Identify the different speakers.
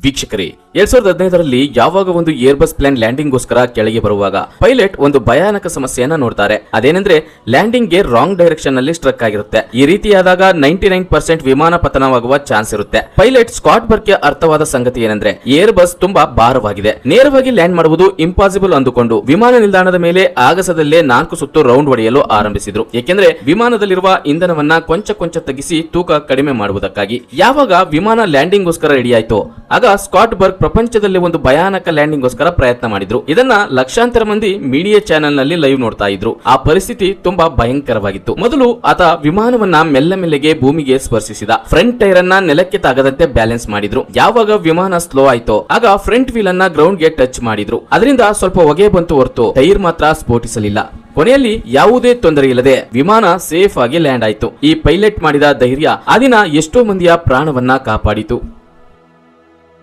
Speaker 1: ವೀಕ್ಷಕರೇ 2015ರಲ್ಲಿ ಯಾವಾಗ ಒಂದು ಏರ್ಬಸ್ ಪ್ಲಾನ್ ಲ್ಯಾಂಡಿಂಗ್ ಗೋಸ್ಕರ ಕೆಳಗೆ ಬರುವಾಗ ಪೈಲಟ್ ಒಂದು ಭಯಾನಕ ಸಮಸ್ಯೆಯನ್ನ ನೋಡ್ತಾರೆ. ಅದೇನೆಂದ್ರೆ ಲ್ಯಾಂಡಿಂಗ್ ಗೆ ರಾಂಗ್ ಡೈರೆಕ್ಷನ್ ನಲ್ಲಿ ಸ್ಟ್ರಕ್ ಆಗಿರುತ್ತೆ. ಈ ರೀತಿಯಾದಾಗ 99% ವಿಮಾನ ಪತನವಾಗುವ ಚಾನ್ಸ್ ಇರುತ್ತೆ. ಪೈಲಟ್ ಸ್ಕಾಟ್ ಬರ್ಗ್ ಗೆ ಅರ್ಥವಾದ ಸಂಗತಿ ಏನಂದ್ರೆ ಏರ್ ಬಸ್ ತುಂಬಾ ಭಾರವಾಗಿದೆ, ನೇರವಾಗಿ ಲ್ಯಾಂಡ್ ಮಾಡುವುದು ಇಂಪಾಸಿಬಲ್ ಅಂದುಕೊಂಡು ವಿಮಾನ ನಿಲ್ದಾಣದ ಮೇಲೆ ಆಗಸದಲ್ಲೇ 4 ಸುತ್ತು ರೌಂಡ್ ಹೊಡೆಯಲು ಆರಂಭಿಸಿದ್ರು. ಏಕೆಂದ್ರೆ ವಿಮಾನದಲ್ಲಿರುವ ಇಂಧನವನ್ನ ಕೊಂಚ ತಗ್ಗಿಸಿ ತೂಕ ಕಡಿಮೆ ಮಾಡುವುದಕ್ಕಾಗಿ. ಯಾವಾಗ ವಿಮಾನ ಲ್ಯಾಂಡಿಂಗ್ ಗೋಸ್ಕರ ರೆಡಿ ಆಯ್ತು ಆಗ ಸ್ಕಾಟ್ ಬರ್ಗ್ ಪ್ರಪಂಚದಲ್ಲಿ ಒಂದು ಭಯಾನಕ ಲ್ಯಾಂಡಿಂಗ್ ಗೋಸ್ಕರ ಪ್ರಯತ್ನ ಮಾಡಿದ್ರು. ಇದನ್ನ ಲಕ್ಷಾಂತರ ಮಂದಿ ಮೀಡಿಯಾ ಚಾನೆಲ್ ನಲ್ಲಿ ಲೈವ್ ನೋಡ್ತಾ ಇದ್ರು. ಆ ಪರಿಸ್ಥಿತಿ ತುಂಬಾ ಭಯಂಕರವಾಗಿತ್ತು. ಮೊದಲು ಆತ ವಿಮಾನವನ್ನ ಮೆಲ್ಲಗೆ ಭೂಮಿಗೆ ಸ್ಪರ್ಶಿಸಿದ. ಫ್ರಂಟ್ ಟೈರ್ ಅನ್ನ ನೆಲಕ್ಕೆ ತಾಗದಂತೆ ಬ್ಯಾಲೆನ್ಸ್ ಮಾಡಿದ್ರು. ಯಾವಾಗ ವಿಮಾನ ಸ್ಲೋ ಆಯ್ತೋ ಆಗ ಫ್ರಂಟ್ ವೀಲ್ ಅನ್ನ ಗ್ರೌಂಡ್ ಗೆ ಟಚ್ ಮಾಡಿದ್ರು. ಅದರಿಂದ ಸ್ವಲ್ಪ ಹೊಗೆ ಬಂತು ಹೊರತು ಟೈರ್ ಮಾತ್ರ ಸ್ಫೋಟಿಸಲಿಲ್ಲ. ಕೊನೆಯಲ್ಲಿ ಯಾವುದೇ ತೊಂದರೆ ಇಲ್ಲದೆ ವಿಮಾನ ಸೇಫ್ ಆಗಿ ಲ್ಯಾಂಡ್ ಆಯ್ತು. ಈ ಪೈಲಟ್ ಮಾಡಿದ ಧೈರ್ಯ ಆ ದಿನ ಎಷ್ಟೋ ಮಂದಿಯ ಪ್ರಾಣವನ್ನ ಕಾಪಾಡಿತು.